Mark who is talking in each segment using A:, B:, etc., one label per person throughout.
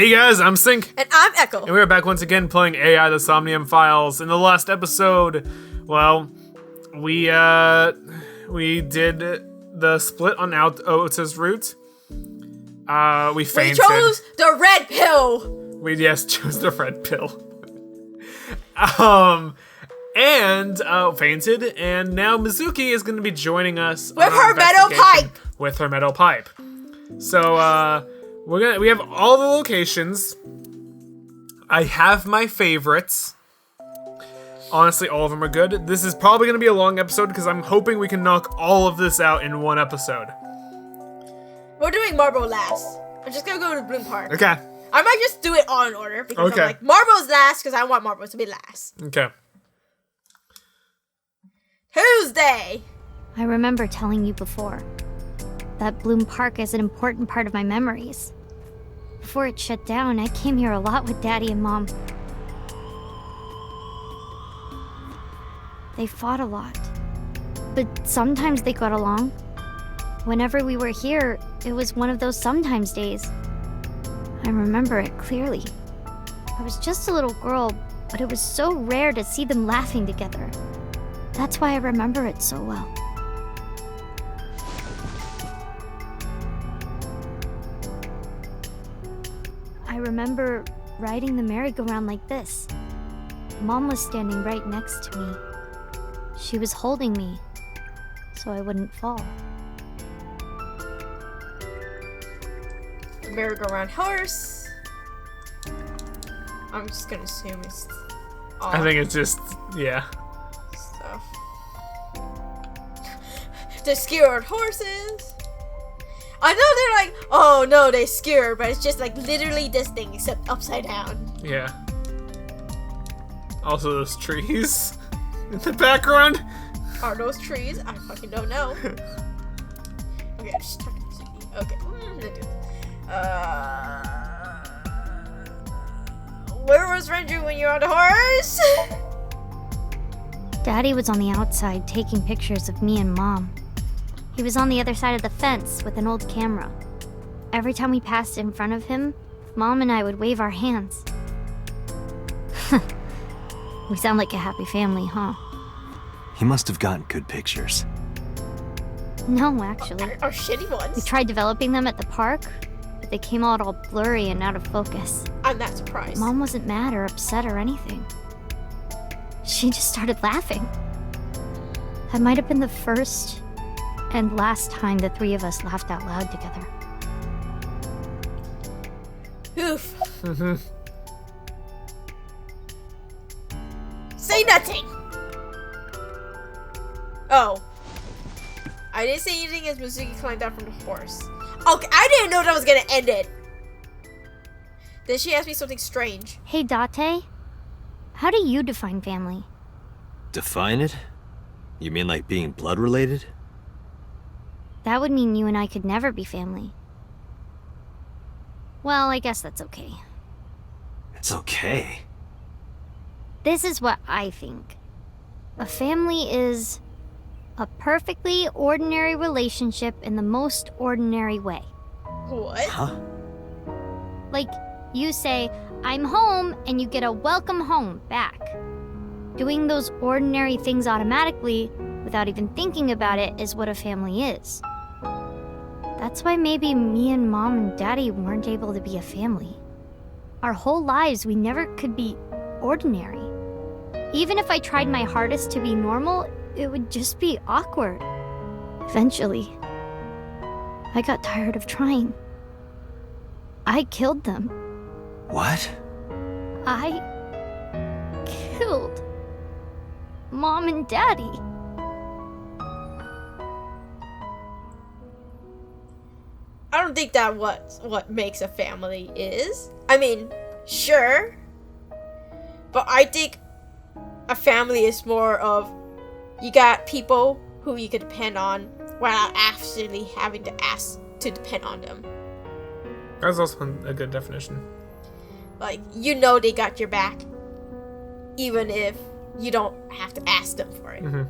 A: Hey guys, I'm Sync.
B: And I'm Echo.
A: And we're back once again playing AI the Somnium Files. In the last episode, well, we did the split on Ota's route. We fainted.
B: We chose the red pill.
A: We chose the red pill. Fainted, and now Mizuki is going to be joining us
B: with her metal pipe.
A: With her metal pipe. So we have all the locations. I have my favorites. Honestly, all of them are good. This is probably going to be a long episode because I'm hoping we can knock all of this out in one episode.
B: We're doing Marble last. I'm just going to go to Bloom Park.
A: Okay.
B: I might just do it all in order because I'm like, Marble's last because I want Marble to be last.
A: Okay.
B: Tuesday.
C: I remember telling you before that Bloom Park is an important part of my memories. Before it shut down, I came here a lot with Daddy and Mom. They fought a lot, but sometimes they got along. Whenever we were here, it was one of those sometimes days. I remember it clearly. I was just a little girl, but it was so rare to see them laughing together. That's why I remember it so well. I remember riding the merry-go-round like this. Mom was standing right next to me. She was holding me, so I wouldn't fall.
B: Merry-go-round horse. I'm just gonna assume it's all
A: I think it's just, yeah.
B: stuff. The scared horses. I know they're like, oh no, they scared, but it's just like literally this thing except upside down.
A: Yeah. Also those trees in the background.
B: Are those trees? I fucking don't know. Okay, I'm just talking to Suki. Okay. Where was Renju when you're on the horse?
C: Daddy was on the outside taking pictures of me and Mom. He was on the other side of the fence with an old camera. Every time we passed in front of him, Mom and I would wave our hands. We sound like a happy family, huh?
D: He must have gotten good pictures.
C: No, actually.
B: Or shitty ones.
C: We tried developing them at the park, but they came out all blurry and out of focus.
B: I'm not surprised.
C: Mom wasn't mad or upset or anything. She just started laughing. That might have been the first and last time the three of us laughed out loud together.
B: Oof. Say nothing. Oh. I didn't say anything as Mizuki climbed down from the horse. Okay, I didn't know that was gonna end it. Then she asked me something strange.
C: Hey, Date. How do you define family?
D: Define it? You mean like being blood related?
C: That would mean you and I could never be family. Well, I guess that's okay.
D: It's okay.
C: This is what I think. A family is a perfectly ordinary relationship in the most ordinary way.
B: What?
D: Huh?
C: Like, you say, I'm home, and you get a welcome home back. Doing those ordinary things automatically, without even thinking about it, is what a family is. That's why maybe me and Mom and Daddy weren't able to be a family. Our whole lives, we never could be ordinary. Even if I tried my hardest to be normal, it would just be awkward. Eventually, I got tired of trying. I killed them.
D: What?
C: I killed Mom and Daddy.
B: I don't think that what makes a family is. I mean, sure. But I think a family is more of you got people who you can depend on without actually having to ask to depend on them.
A: That's also a good definition.
B: Like, you know they got your back, even if you don't have to ask them for it.
A: Mm-hmm.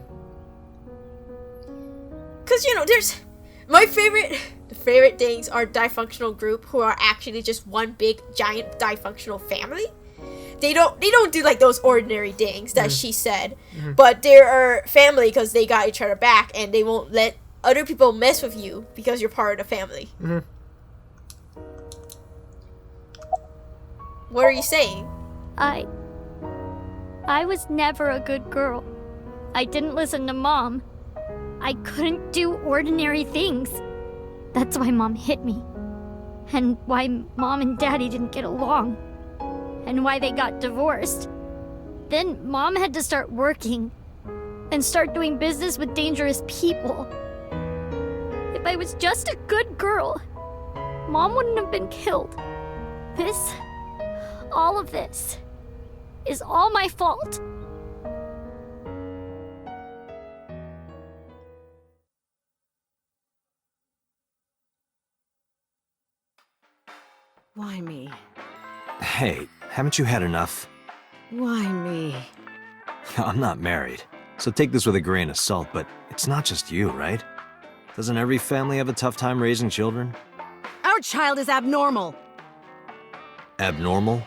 B: Because, you know, there's The favorite things are dysfunctional group who are actually just one big giant dysfunctional family. They don't do like those ordinary things that she said, but they're a family because they got each other back and they won't let other people mess with you because you're part of the family. What are you saying?
C: I was never a good girl. I didn't listen to Mom. I couldn't do ordinary things. That's why Mom hit me. And why Mom and Daddy didn't get along. And why they got divorced. Then Mom had to start working and start doing business with dangerous people. If I was just a good girl, Mom wouldn't have been killed. All of this, is all my fault.
E: Why me?
D: Hey, haven't you had enough?
E: Why me?
D: I'm not married, so take this with a grain of salt, but it's not just you, right? Doesn't every family have a tough time raising children?
E: Our child is abnormal.
D: Abnormal?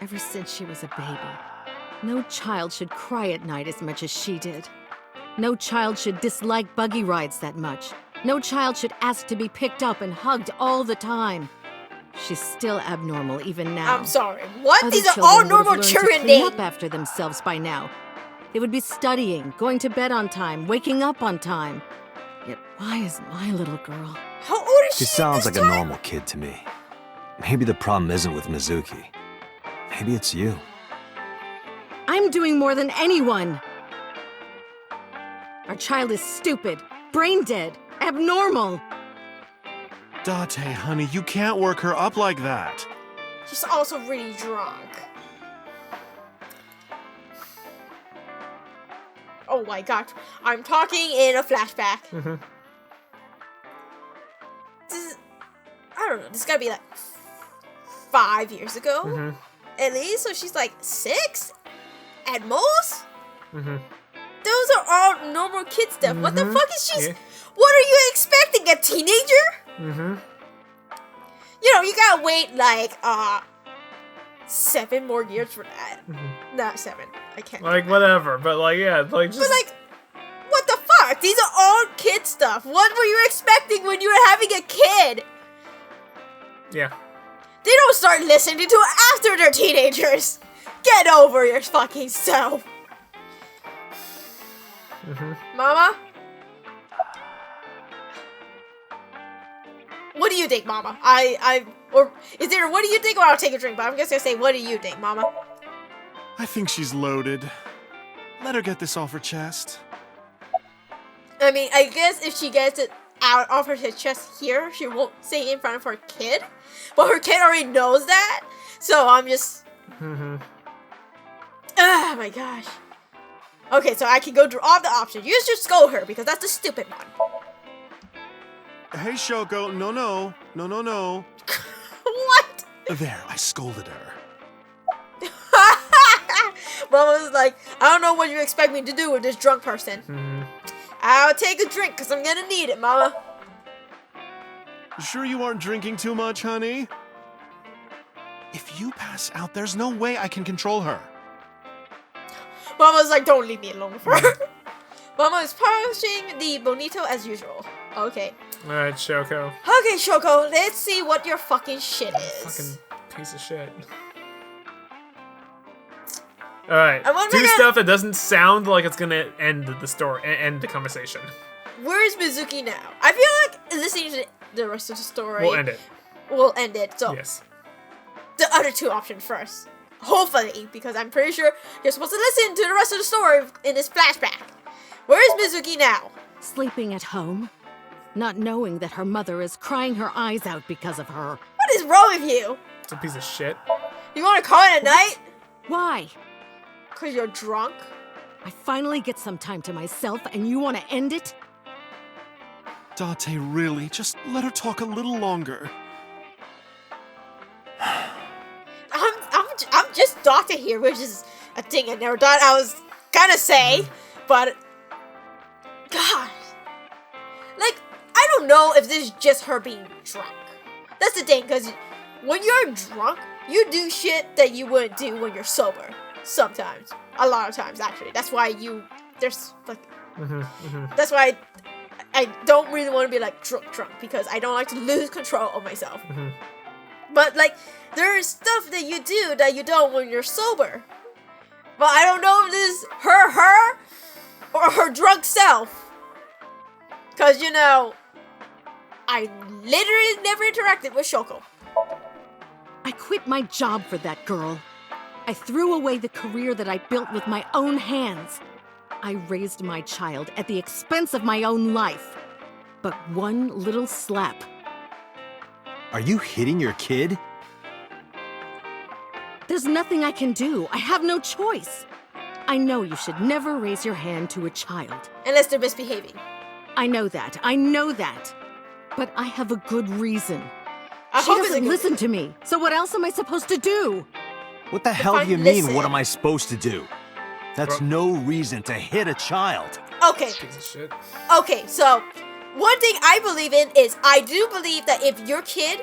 E: Ever since she was a baby, no child should cry at night as much as she did. No child should dislike buggy rides that much. No child should ask to be picked up and hugged all the time. She's still abnormal even now.
B: I'm sorry. What?
E: Other
B: These are
E: children
B: all
E: would have
B: normal
E: learned to
B: children
E: clean
B: names.
E: up after themselves by now. They would be studying, going to bed on time, waking up on time. Yet why is my little girl?
B: How old is she?
D: She sounds
B: this
D: like a
B: time?
D: normal kid to me. Maybe the problem isn't with Mizuki. Maybe it's you.
E: I'm doing more than anyone. Our child is stupid, brain dead, abnormal.
F: Date, honey, you can't work her up like that.
B: She's also really drunk. Oh my god. I'm talking in a flashback. I don't know. This gotta be like 5 years ago. At least. So she's like 6 at most. Those are all normal kid stuff. What the fuck is she?
A: Yeah.
B: What are you expecting? A teenager? You know, you gotta wait like 7 more years for that. Not 7. I can't.
A: Like, whatever, but like, yeah, like, just...
B: But like, what the fuck? These are all kid stuff. What were you expecting when you were having a kid?
A: Yeah.
B: They don't start listening to it after they're teenagers. Get over your fucking self. Mama? What do you think, Mama? What do you think? Or I'll take a drink, but I'm just gonna say, what do you think, Mama?
F: I think she's loaded. Let her get this off her chest.
B: I mean, I guess if she gets it out of her chest here, she won't say it in front of her kid. But her kid already knows that, so I'm just... Oh my gosh. Okay, so I can go through all the options. You just scold her, because that's the stupid one.
F: Hey, Shoko, no.
B: What?
F: There, I scolded her.
B: Mama was like, I don't know what you expect me to do with this drunk person. I'll take a drink, because I'm gonna need it, Mama.
F: Sure you aren't drinking too much, honey? If you pass out, there's no way I can control her.
B: Mama's like, don't leave me alone with her. Mama is polishing the bonito as usual. Okay.
A: Alright, Shoko.
B: Okay, Shoko, let's see what your fucking shit is.
A: Fucking piece of shit. Alright,
B: I wonder
A: do
B: that-
A: stuff that doesn't sound like it's gonna end the story, end the conversation.
B: Where is Mizuki now? I feel like listening to the rest of the story
A: We'll end it.
B: will end it. So
A: Yes.
B: the other two options first. Hopefully, because I'm pretty sure you're supposed to listen to the rest of the story in this flashback. Where is Mizuki now?
E: Sleeping at home, not knowing that her mother is crying her eyes out because of her.
B: What is wrong with you?
A: It's a piece of shit.
B: You want to call it a night?
E: Why?
B: Because you're drunk?
E: I finally get some time to myself and you want to end it?
F: Date, really, just let her talk a little longer.
B: I'm just Doctor here, which is a thing I never thought I was gonna say, but God, like, I don't know if this is just her being drunk. That's the thing, because when you're drunk, you do shit that you wouldn't do when you're sober. Sometimes. A lot of times, actually. That's why there's, like, that's why I don't really want to be, like, drunk, because I don't like to lose control of myself. But, like, there's stuff that you do that you don't when you're sober. But I don't know if this is her, or her drunk self. Because, you know, I literally never interacted with Shoko.
E: I quit my job for that girl. I threw away the career that I built with my own hands. I raised my child at the expense of my own life. But one little slap.
D: Are you hitting your kid?
E: There's nothing I can do. I have no choice. I know you should never raise your hand to a child.
B: Unless they're misbehaving.
E: I know that. But I have a good reason.
B: I
E: She
B: hope it's a
E: doesn't
B: good
E: listen to me. So what else am I supposed to do?
D: What the hell do you
B: listen.
D: mean, what am I supposed to do? That's no reason to hit a child.
B: Okay.
A: Piece of shit.
B: Okay, so one thing I believe in is I do believe that if your kid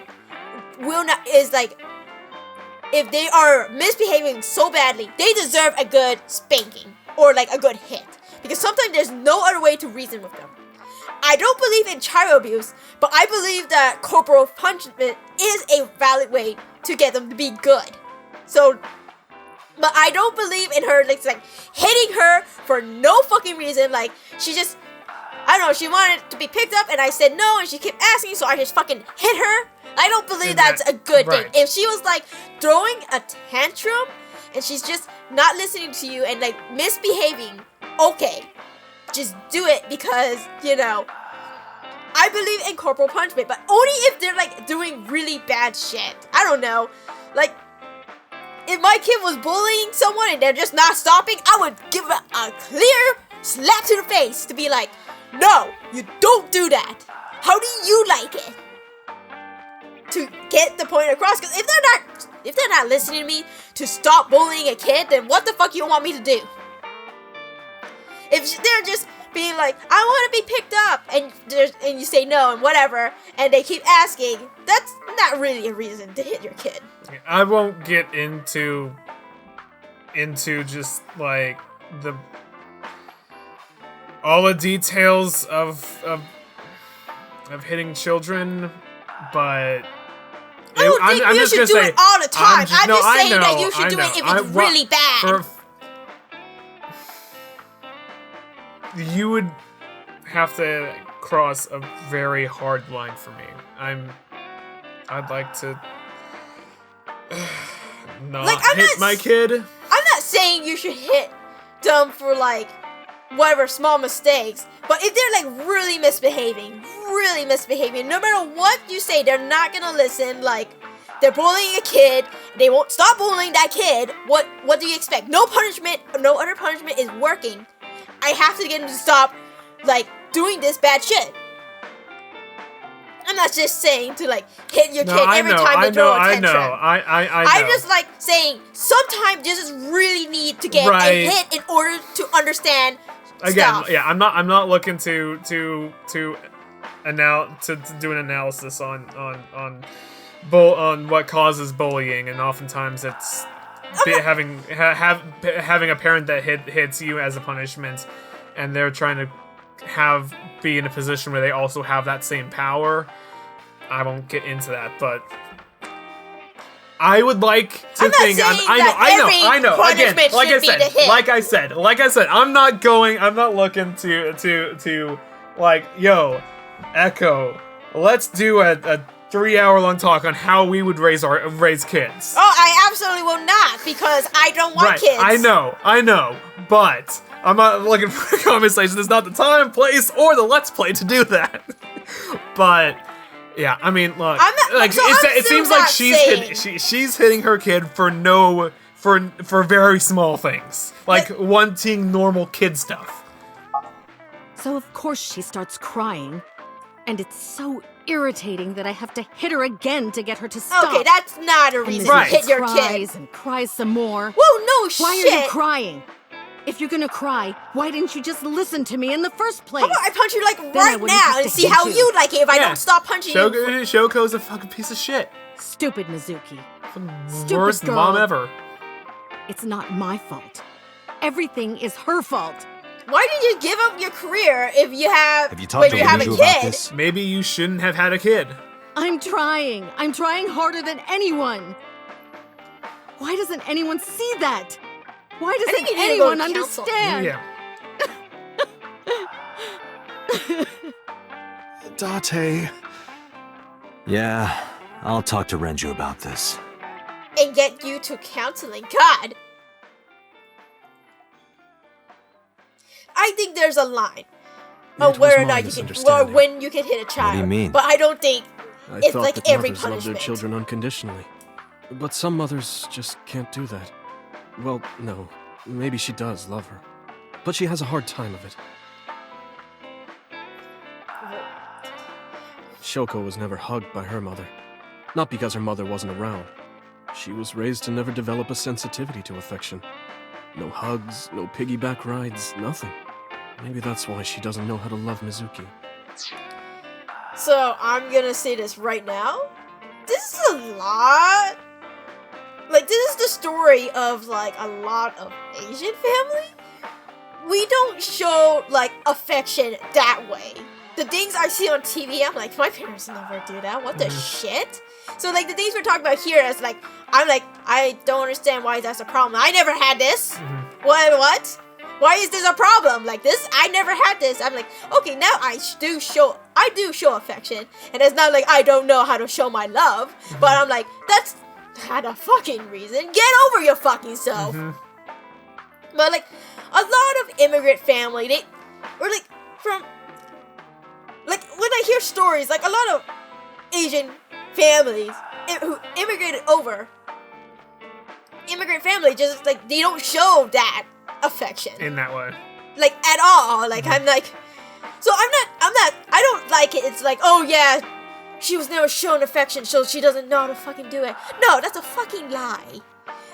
B: if they are misbehaving so badly, they deserve a good spanking or like a good hit. Because sometimes there's no other way to reason with them. I don't believe in child abuse, but I believe that corporal punishment is a valid way to get them to be good. So, but I don't believe in her like hitting her for no fucking reason. Like, she just, I don't know, she wanted to be picked up and I said no and she kept asking, so I just fucking hit her. I don't believe that's a good thing. If she was like throwing a tantrum and she's just not listening to you and like misbehaving, okay, just do it because, you know, I believe in corporal punishment, but only if they're like doing really bad shit. I don't know. Like, if my kid was bullying someone and they're just not stopping, I would give a clear slap to the face to be like, no, you don't do that. How do you like it? To get the point across, because if they're not listening to me to stop bullying a kid, then what the fuck you want me to do? If they're just being like, I want to be picked up, and you say no and whatever, and they keep asking, that's not really a reason to hit your kid.
A: I won't get into just like all the details of hitting children, but
B: I don't think
A: I'm
B: you
A: just
B: should do
A: gonna say,
B: it all the time. I'm just saying
A: I
B: that
A: know,
B: you should
A: I
B: do
A: know.
B: it if it's really bad.
A: You would have to cross a very hard line for me. I'd like to not hit my kid.
B: I'm not saying you should hit them for like whatever small mistakes, but if they're like really misbehaving, no matter what you say, they're not gonna listen. Like, they're bullying a kid, they won't stop bullying that kid. What do you expect? No other punishment is working. I have to get them to stop like doing this bad shit. I'm not just saying to like hit your kid every time they throw a tantrum.
A: I know.
B: I'm just like saying sometimes you just really need to get a hit in order to understand stuff.
A: Yeah, I'm not looking to do an analysis on what causes bullying, and oftentimes it's having a parent that hits you as a punishment, and they're trying to be in a position where they also have that same power. I won't get into that, but I would like to think. I know. Again, like I said, I'm not looking to like, yo, Echo, let's do a 3-hour-long talk on how we would raise kids.
B: Oh, I absolutely will not, because I don't want kids.
A: I know, but I'm not looking for a conversation. There's not the time, place, or the Let's Play to do that. But yeah, I mean, look, it seems like she's hitting her kid for very small things, like wanting normal kid stuff.
E: So of course she starts crying, and it's so irritating that I have to hit her again to get her to stop.
B: Okay, that's not a reason to hit your kid.
E: And cries some more.
B: Whoa, no shit.
E: Why are you crying? If you're gonna cry, why didn't you just listen to me in the first place?
B: How about I punch you like
E: I
B: right
E: wouldn't
B: now
E: have
B: and
E: to
B: see
E: hate
B: how
E: you.
B: you like it if I
A: Yeah.
B: don't stop punching you?
A: Shoko's a fucking piece of shit.
E: Stupid Mizuki.
A: Worst
E: girl.
A: mom ever.
E: It's not my fault. Everything is her fault.
B: Why did you give up your career if you have
D: Have you talked to
B: you have a
D: Renju about
B: kid?
D: this?
A: Maybe you shouldn't have had a kid.
E: I'm trying. I'm trying harder than anyone. Why doesn't anyone see that? Why
B: think
E: doesn't
B: you need to go
E: anyone
B: to counsel.
E: understand?
A: Yeah.
F: Date.
D: Yeah, I'll talk to Renju about this.
B: And get you to counseling. God. I think there's a line of
F: It was
B: where or
F: my
B: not you can, or
F: misunderstanding.
B: when you can hit a child.
D: do you mean?
B: But I don't think
G: I
B: it's
G: thought
B: like
G: that
B: every
G: mothers love their
B: punishment.
G: children unconditionally. But some mothers just can't do that. Well, no. Maybe she does love her. But she has a hard time of it. Shoko was never hugged by her mother. Not because her mother wasn't around. She was raised to never develop a sensitivity to affection. No hugs, no piggyback rides, nothing. Maybe that's why she doesn't know how to love Mizuki.
B: So I'm gonna say this right now. This is a lot. Like, this is the story of like a lot of Asian family. We don't show like affection that way. The things I see on TV, I'm like, my parents never do that. What the shit? So like the things we're talking about here is like, I'm like, I don't understand why that's a problem. I never had this. What? Why is this a problem? Like this, I never had this. I'm like, okay, now I do show affection, and it's not like I don't know how to show my love, but I'm like, that's not a fucking reason. Get over your fucking self. But like, a lot of immigrant family, or like from, like when I hear stories, like a lot of Asian families who immigrated over, immigrant family just like they don't show that affection
A: In that way.
B: like at all. Like I'm like, so I'm not, I don't like it. It's like, oh yeah, she was never shown affection, so she doesn't know how to fucking do it. No, that's a fucking lie.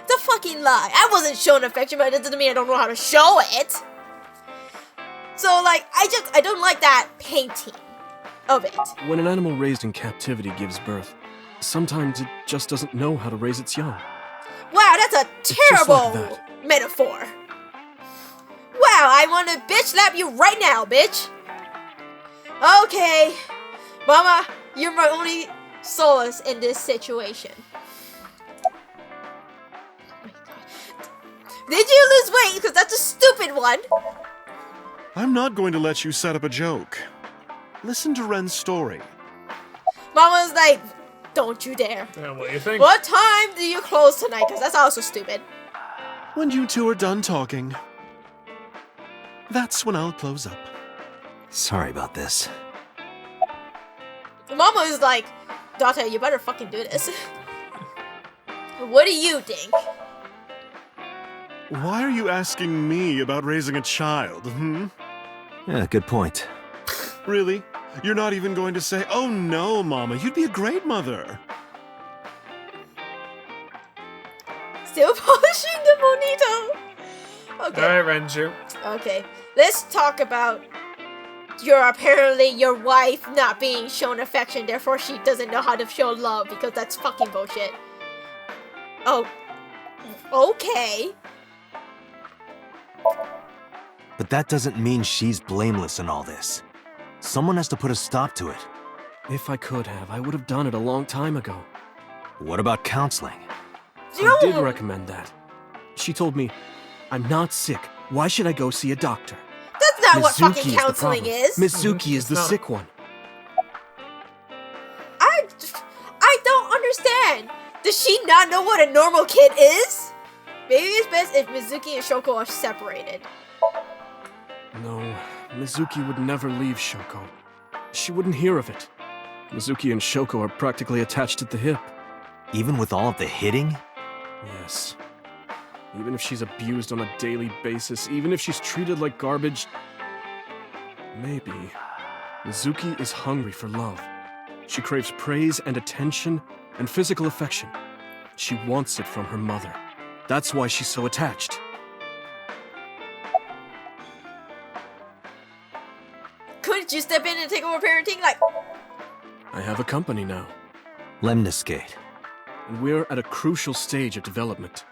B: It's a fucking lie. I wasn't shown affection, but it doesn't mean I don't know how to show it. So like, I don't like that painting of it.
G: When an animal raised in captivity gives birth, sometimes it just doesn't know how to raise its young.
B: Wow, that's a
G: just
B: terrible
G: like
B: metaphor. Wow, I want to bitch slap you right now, bitch. Okay, Mama, you're my only solace in this situation. Oh my God. Did you lose weight? Because that's a stupid one.
F: I'm not going to let you set up a joke. Listen to Ren's story.
B: Mama's like, don't you dare.
A: Yeah, what do you think?
B: What time do you close tonight? Because that's also stupid.
F: When you two are done talking, that's when I'll close up.
D: Sorry about this.
B: Mama is like, Dante, you better fucking do this. What do you think?
F: Why are you asking me about raising a child,
D: Yeah, good point.
F: Really? You're not even going to say, oh no, Mama, you'd be a great mother.
B: Still polishing the bonito. Okay.
A: Alright, Renju.
B: Okay. Let's talk about your wife not being shown affection, therefore she doesn't know how to show love, because that's fucking bullshit. Oh. Okay.
D: But that doesn't mean she's blameless in all this. Someone has to put a stop to it.
G: If I could have, I would have done it a long time ago.
D: What about counseling?
G: I did recommend that. She told me, I'm not sick. Why should I go see a doctor?
B: That's not what
G: Mizuki
B: fucking
G: is the
B: counseling
G: problem.
B: is.
G: Mizuki is the
A: not.
G: sick one.
B: I don't understand. Does she not know what a normal kid is? Maybe it's best if Mizuki and Shoko are separated.
G: No, Mizuki would never leave Shoko. She wouldn't hear of it. Mizuki and Shoko are practically attached at the hip.
D: Even with all of the hitting?
G: Yes. Even if she's abused on a daily basis, even if she's treated like garbage, maybe. Mizuki is hungry for love. She craves praise and attention and physical affection. She wants it from her mother. That's why she's so attached.
B: couldn't you step in and take over parenting? Like,
G: I have a company now,
D: Lemniscate.
G: and we're at a crucial stage of development.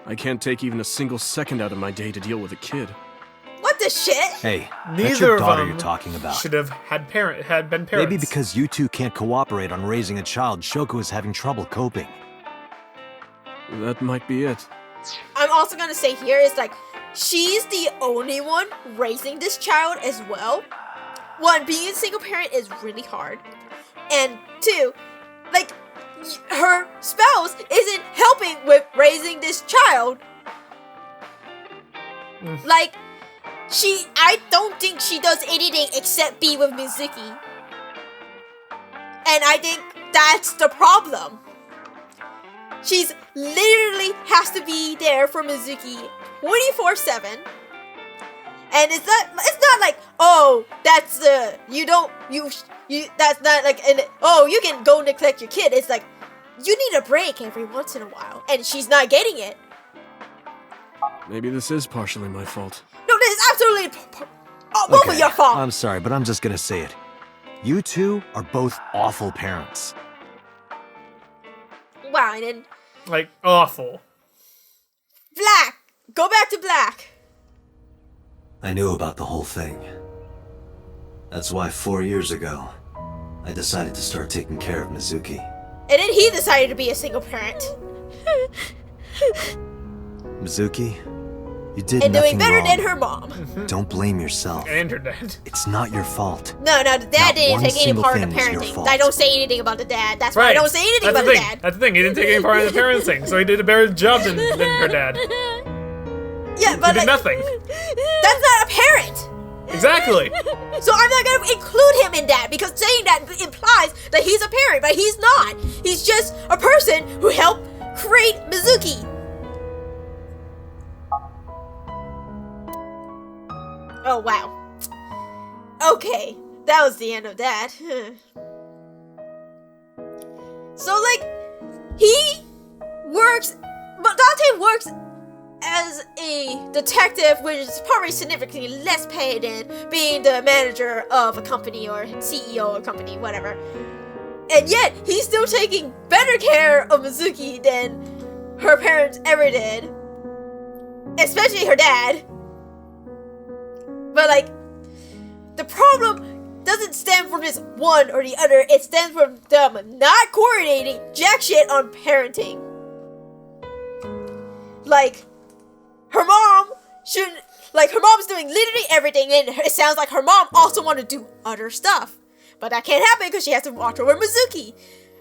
G: I can't take even a single second out of my day to deal with a kid.
B: what the shit?
D: Hey, that's
A: Neither
D: your
A: of
D: daughter
A: them
D: you're talking about.
A: should have been parents.
D: Maybe because you two can't cooperate on raising a child, Shoko is having trouble coping.
G: That might be it.
B: I'm also gonna say here is like, she's the only one raising this child as well. One, being a single parent is really hard. And two, like, her spouse isn't helping with raising this child. Like, I don't think she does anything except be with Mizuki. And I think that's the problem. She's literally has to be there for Mizuki 24/7. And it's not like, oh, that's that's not like, oh, you can go neglect your kid. It's like, you need a break every once in a while, and she's not getting it.
G: Maybe this is partially my fault.
B: No, this is absolutely both of your fault.
D: I'm sorry, but I'm just gonna say it. You two are both awful parents.
B: Wow, and then
A: Like, awful.
B: Black, go back to Black.
D: I knew about the whole thing. That's why 4 years ago, I decided to start taking care of Mizuki.
B: And then he decided to be a single parent
D: Mizuki, you did
B: and doing
D: nothing
B: better
D: wrong.
B: than her mom.
D: Don't blame yourself.
A: And her dad.
D: It's not your fault.
B: No, the dad
D: Not
B: didn't
D: one
B: take any
D: single
B: part in
D: thing
B: the
D: was your
B: parenting.
D: fault.
B: I don't say anything about the dad. That's why I
A: Right.
B: don't say anything
A: That's
B: about
A: the
B: the
A: thing.
B: dad.
A: That's the thing. He didn't take any part in the parenting, so he did a better job than her dad.
B: Yeah,
A: He
B: but
A: did
B: like,
A: nothing.
B: that's not a parent.
A: Exactly.
B: So I'm not gonna include him in that because saying that implies that he's a parent, but he's not. He's just a person who helped create Mizuki. Oh wow. Okay, that was the end of that. So like, he works, but Dante works as a detective, which is probably significantly less paid than being the manager of a company or CEO of a company, whatever. And yet, he's still taking better care of Mizuki than her parents ever did. Especially her dad. But like, the problem doesn't stem from just one or the other, it stems from them not coordinating jack shit on parenting. Like, her mom shouldn't, like, her mom's doing literally everything, and it sounds like her mom also wanted to do other stuff. But that can't happen because she has to watch over Mizuki.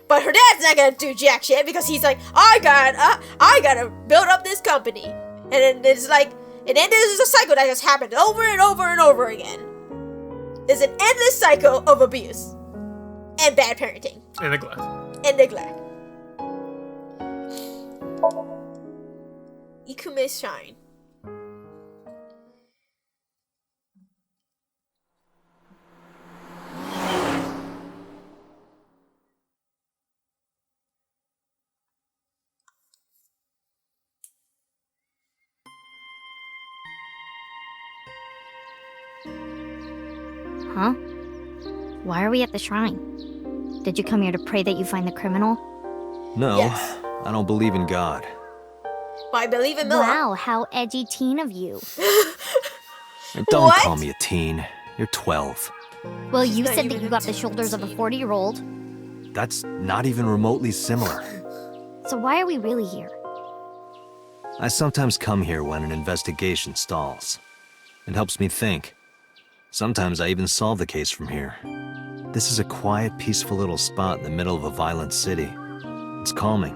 B: But her dad's not gonna do jack shit because he's like, I gotta build up this company. And then it's like, and then there's a cycle that just happens over and over and over again. There's an endless cycle of abuse and bad parenting
A: And neglect.
B: and neglect. Ikume's shine.
C: Huh? Why are we at the shrine? Did you come here to pray that you find the criminal?
D: No,
B: Yes.
D: I don't believe in God.
B: But I believe in Miller.
C: Wow, how edgy teen of you.
D: And don't
B: What?
D: call me a teen. You're 12.
C: Well,
B: She's
C: you
B: not
C: said
B: even
C: that you
B: a
C: got the shoulders of a 40-year-old.
D: That's not even remotely similar.
C: So why are we really here?
D: I sometimes come here when an investigation stalls. It helps me think. Sometimes I even solve the case from here. This is a quiet, peaceful little spot in the middle of a violent city. It's calming.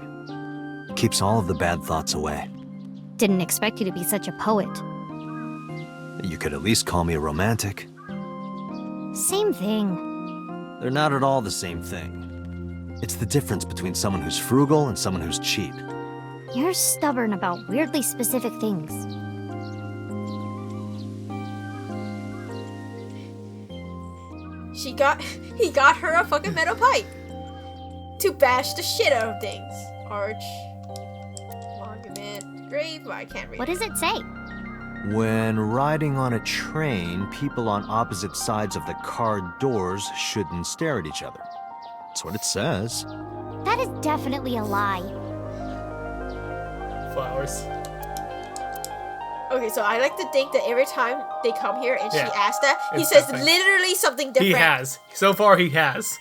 D: It keeps all of the bad thoughts away.
C: Didn't expect you to be such a poet.
D: You could at least call me a romantic.
C: Same thing.
D: They're not at all the same thing. It's the difference between someone who's frugal and someone who's cheap.
C: You're stubborn about weirdly specific things.
B: He got her a fucking metal pipe to bash the shit out of things. Arch, monument, grave. Well, I can't read.
C: What does it say?
D: When riding on a train, people on opposite sides of the car doors shouldn't stare at each other. That's what it says.
C: That is definitely a lie.
A: Flowers.
B: Okay, so I like to think that every time they come here and
A: Yeah,
B: she asks that, he
A: it's
B: says
A: something.
B: literally something different.
A: He has. So far, he has.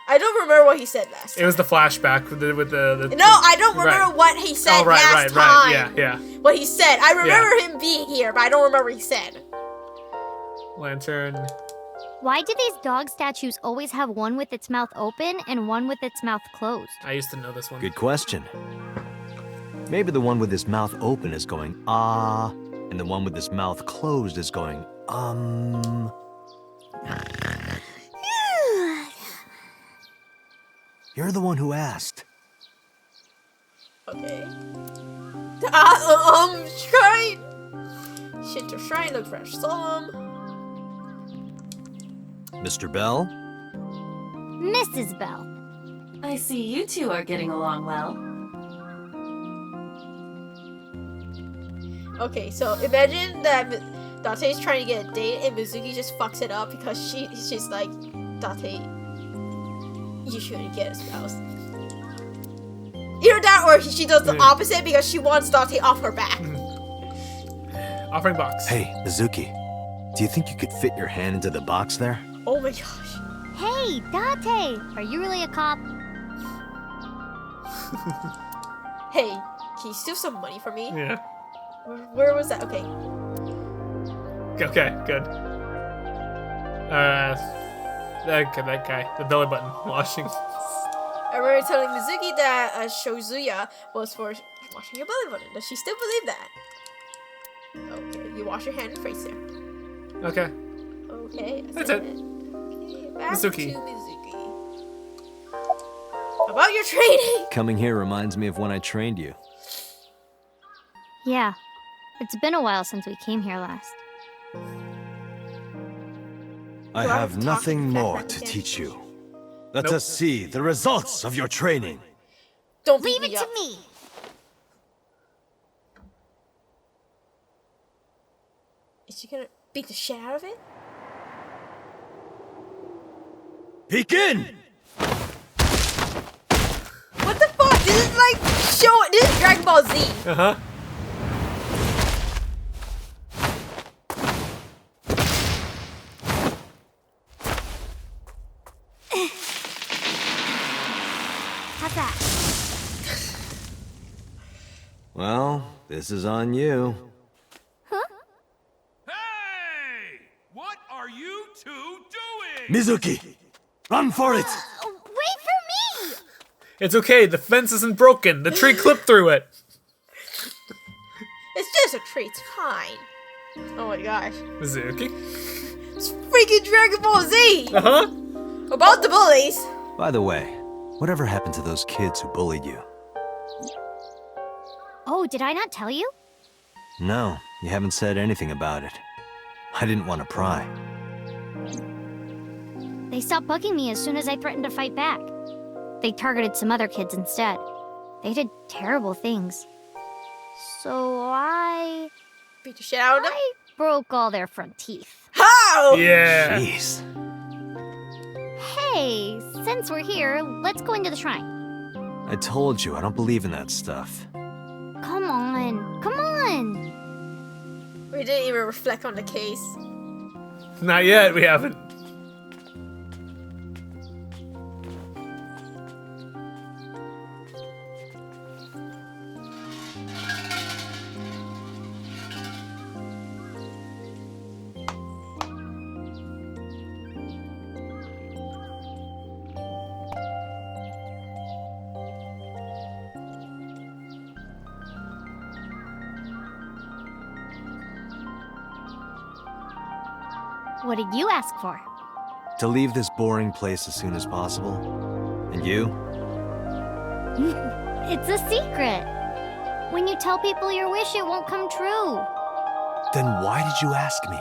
B: I don't remember what he said last time.
A: It was the flashback with the
B: No, I don't remember
A: right.
B: what he said
A: Oh, right,
B: last
A: right,
B: time.
A: right. Yeah,
B: What he said. I remember him being here, but I don't remember what he said.
A: yeah. Lantern.
C: Why do these dog statues always have one with its mouth open and one with its mouth closed?
A: I used to know this one.
D: Good question. Maybe the one with his mouth open is going, ah, and the one with his mouth closed is going, You're the one who asked.
B: Okay. Shrine! Shit, your shrine, look fresh. Solemn.
D: Mr. Bell?
C: Mrs. Bell.
H: I see you two are getting along well.
B: Okay, so imagine that Dante's trying to get a date and Mizuki just fucks it up because she's like, Dante, you shouldn't get a spouse. Either that or she does the opposite because she wants Dante off her back.
A: Offering box.
D: Hey, Mizuki. Do you think you could fit your hand into the box there?
B: Oh my gosh.
C: Hey, Date! Are you really a cop?
B: Hey, can you steal some money from me?
A: Yeah.
B: Where was that? Okay.
A: Okay, good. Okay, that guy. The belly button washing.
B: I remember telling Mizuki that Shozuya was for washing your belly button. Does she still believe that? Okay, you wash your hand and face there.
A: Okay.
B: Okay,
A: That's
B: said
A: it.
B: Okay, back
A: Mizuki.
B: to Mizuki. About your training!
D: Coming here reminds me of when I trained you.
C: Yeah. It's been a while since we came here last.
D: I
B: Do I
D: have
B: have to
D: nothing
B: talk to
D: more
B: Fat
D: to
B: Rat
D: teach you. Let
A: Nope.
D: us see the results of your training.
B: Don't beat
C: Leave it
B: me
C: to
B: up.
C: me!
B: Is she gonna beat the shit out of it?
D: Begin!
B: What the fuck? This is like this is Dragon Ball Z.
A: Uh-huh.
C: How's that?
D: Well, this is on you.
F: Hey! What are you two doing?
D: Mizuki, run for it!
C: Wait for me!
A: It's okay. The fence isn't broken. The tree clipped through it.
B: It's just a tree. It's fine. Oh my gosh.
A: Mizuki.
B: It's freaking Dragon Ball Z!
A: Uh-huh.
B: About the bullies.
D: By the way, whatever happened to those kids who bullied you?
C: Oh, did I not tell you?
D: No, you haven't said anything about it. I didn't want to pry.
C: They stopped bugging me as soon as I threatened to fight back. They targeted some other kids instead. They did terrible things. So I
B: Beat the shit out of them.
C: broke all their front teeth.
B: How?
A: Yeah.
D: Jeez.
C: Hey, since we're here, let's go into the shrine.
D: I told you, I don't believe in that stuff.
C: Come on, come on!
B: We didn't even reflect on the case.
A: Not yet. We haven't.
C: What did you ask for?
D: To leave this boring place as soon as possible. And you?
C: It's a secret. When you tell people your wish, it won't come true.
D: Then why did you ask me?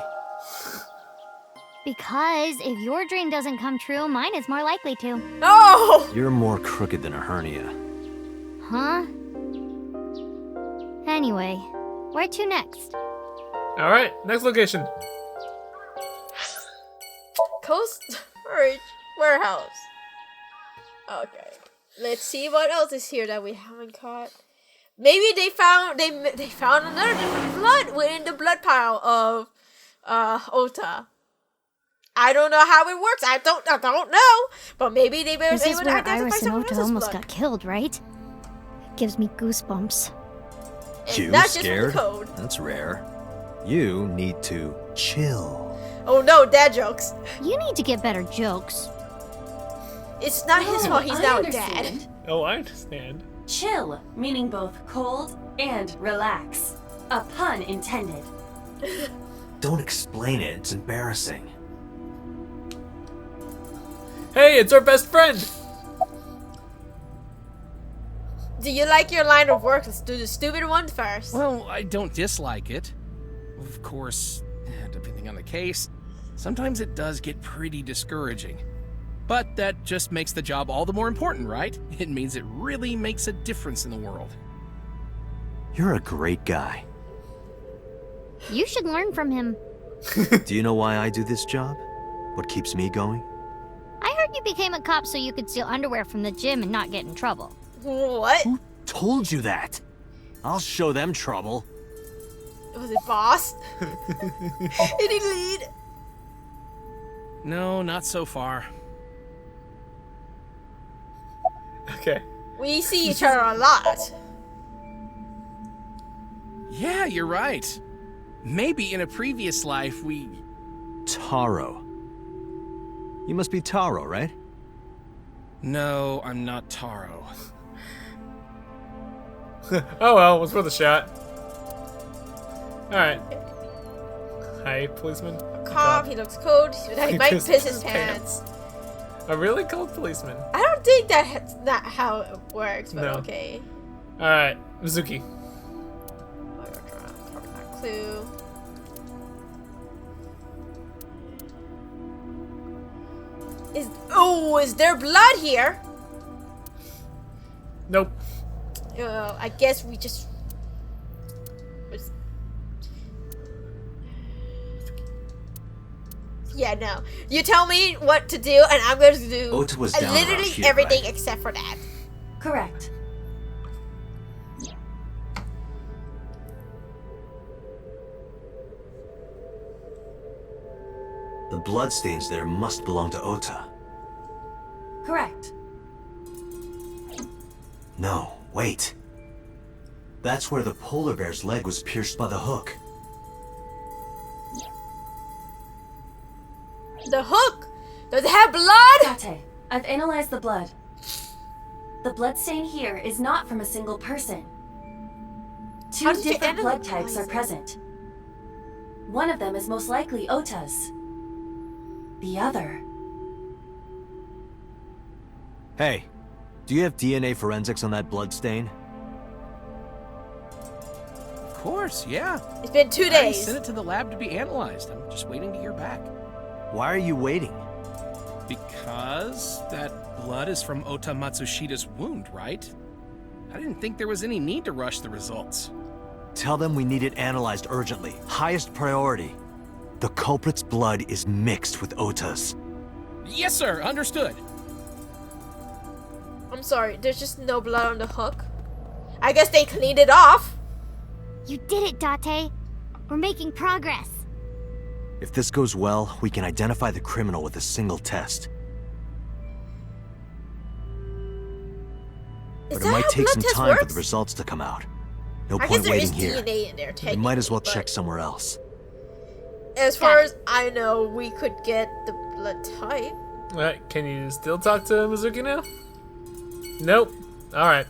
C: Because if your dream doesn't come true, mine is more likely to.
B: No!
D: You're more crooked than a hernia.
C: Huh? Anyway, where to next?
A: All right, next location.
B: Coast storage warehouse. Okay. Let's see what else is here that we haven't caught. Maybe they found another different blood within the blood pile of Ota. I don't know how it works. I don't know. But maybe they were
C: This is
B: able to
C: where
B: identify
C: Iris and
B: someone
C: Ota
B: else's
C: almost
B: blood.
C: got killed, right? It gives me goosebumps.
B: And
D: You
B: not just from the
D: scared?
B: code.
D: That's rare. You need to chill.
B: Oh no, dad jokes.
C: You need to get better jokes.
B: It's not his fault. He's
H: I
B: now
H: understand.
B: dad.
A: Oh, I understand.
H: Chill, meaning both cold and relax. A pun intended.
D: Don't explain it. It's embarrassing.
A: Hey, it's our best friend.
B: Do you like your line of work? Let's do the stupid one first.
I: Well, I don't dislike it. Of course, depending on the case, sometimes it does get pretty discouraging. But that just makes the job all the more important, right? It means it really makes a difference in the world.
D: You're a great guy.
C: You should learn from him.
D: Do you know why I do this job? What keeps me going?
C: I heard you became a cop so you could steal underwear from the gym and not get in trouble.
B: What?
D: Who told you that? I'll show them trouble.
B: Was it boss? Any lead?
I: No, not so far.
A: Okay.
B: We see each other a lot.
I: Yeah, you're right. Maybe in a previous life we...
D: Taro. You must be Taro, right?
I: No, I'm not Taro.
A: Oh well, it was worth a shot. Alright. Hi, policeman.
B: Cop, he looks cold. He might
A: pissed
B: piss his
A: his
B: pants.
A: A really cold policeman.
B: I don't think that's not how it works, but
A: No.
B: okay.
A: Alright, Mizuki.
B: Probably not clue. Is there blood here?
A: Nope.
B: I guess we just. Yeah, no. You tell me what to do, and I'm going to do
D: Ota was down
B: literally
D: around here,
B: everything
D: right?
B: except for that.
H: Correct.
D: The bloodstains there must belong to Ota.
H: Correct.
D: No, wait. That's where the polar bear's leg was pierced by the hook.
B: The hook! Does it have blood?
H: Date, I've analyzed the blood. The bloodstain here is not from a single person. Two
B: How did you
H: different blood
B: analyze
H: types are
B: it?
H: present. One of them is most likely Ota's. The other.
D: Hey, do you have DNA forensics on that bloodstain?
I: Of course, yeah.
B: It's been 2
I: I already
B: days.
I: sent it to the lab to be analyzed. I'm just waiting to hear back.
D: Why are you waiting?
I: Because that blood is from Ota Matsushida's wound, right? I didn't think there was any need to rush the results.
D: Tell them we need it analyzed urgently. Highest priority. The culprit's blood is mixed with Ota's.
I: Yes, sir. Understood.
B: I'm sorry, there's just no blood on the hook. I guess they cleaned it off.
C: You did it, Date. We're making progress.
D: If this goes well, we can identify the criminal with a single test.
B: Is
D: But it
B: that
D: might
B: how
D: take
B: blood
D: some
B: test
D: time for
B: works?
D: the results to come out. No
B: I guess
D: point
B: there is
D: waiting here.
B: DNA in there,
D: We
B: technically.
D: might as well
B: but
D: check somewhere else.
B: As far as I know, we could get the blood type.
A: Alright, can you still talk to Mizuki now? Nope. Alright.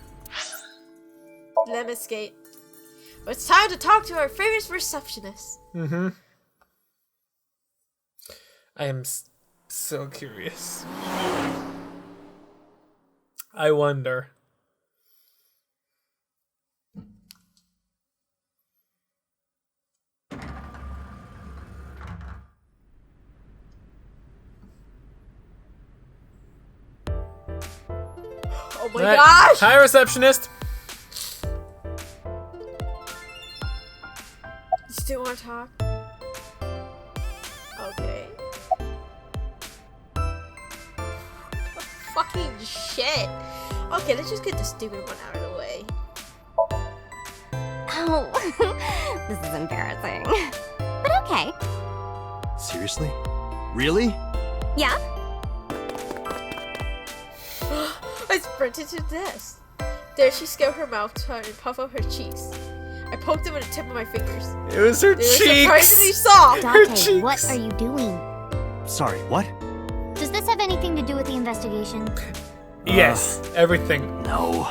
B: Lemon skate. But it's time to talk to our favorite receptionist.
A: Mm-hmm. I am so curious. I wonder.
B: Oh my
A: Alright,
B: gosh!
A: Hi, receptionist.
B: still want to talk? Okay. Fucking shit. Okay, let's just get the stupid one out of the way.
J: Oh, this is embarrassing. But okay.
D: Seriously? Really?
J: Yeah?
B: I sprinted to the desk. There she scaled her mouth, trying to puff up her cheeks. I poked them with the tip of my fingers.
A: It was her
B: They were
A: cheeks.
B: surprisingly soft.
C: Dante, what are you doing?
D: Sorry, what?
C: Does this have anything to do with the investigation?
A: Yes, everything.
D: No.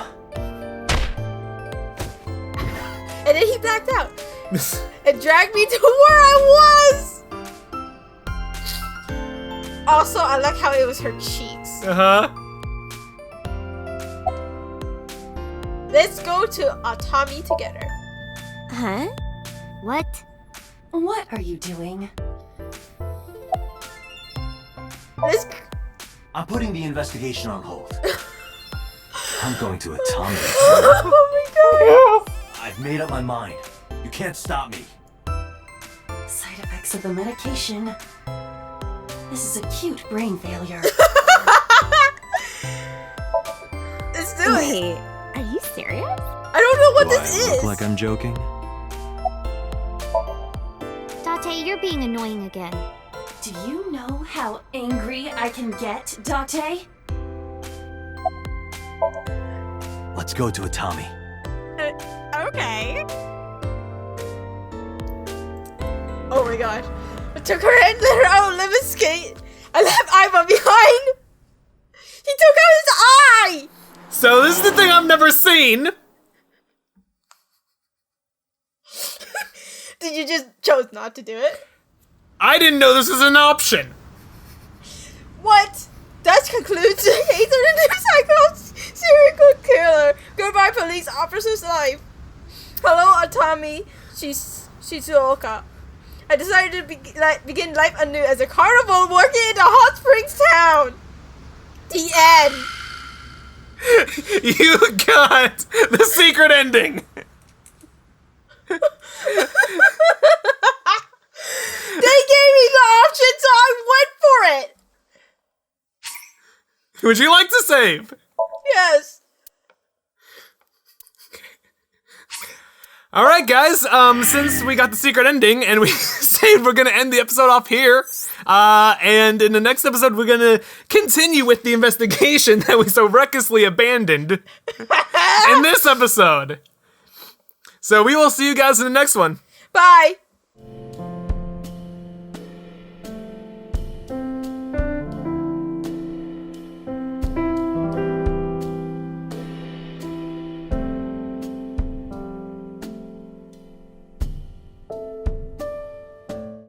B: And then he blacked out and dragged me to where I was. Also, I like how it was her cheeks.
A: Uh-huh.
B: Let's go to Atami together.
J: Huh?
C: What?
H: What are you doing?
B: Let's.
D: I'm putting the investigation on hold. I'm going to Atomic.
B: Oh my god.
D: I've made up my mind. You can't stop me.
H: Side effects of the medication. This is acute brain failure.
B: Let's do it.
J: Wait, are you serious?
B: I don't know what
D: Do
B: this
D: I
B: is.
D: look like I'm joking?
C: Date, you're being annoying again.
H: Do you know how angry I can get, Date?
D: Let's go to Atami.
J: Okay.
B: Oh my god. I took her and let her out and lemon skate. I left Iva behind. He took out his eye.
A: So this is the thing I've never seen.
B: Did you just chose not to do it?
A: I didn't know this was an option.
B: What? That concludes the case of the new psycho serial killer. Goodbye, police officer's life. Hello, Atami Shizuoka. I decided to begin life anew as a carnival working in the hot springs town. The end.
A: You got the secret ending.
B: They gave me the option, so I went for it.
A: Would you like to save?
B: Yes.
A: All right, guys. Since we got the secret ending and we saved, we're gonna end the episode off here. And in the next episode, we're gonna continue with the investigation that we so recklessly abandoned in this episode. So we will see you guys in the next one.
B: Bye.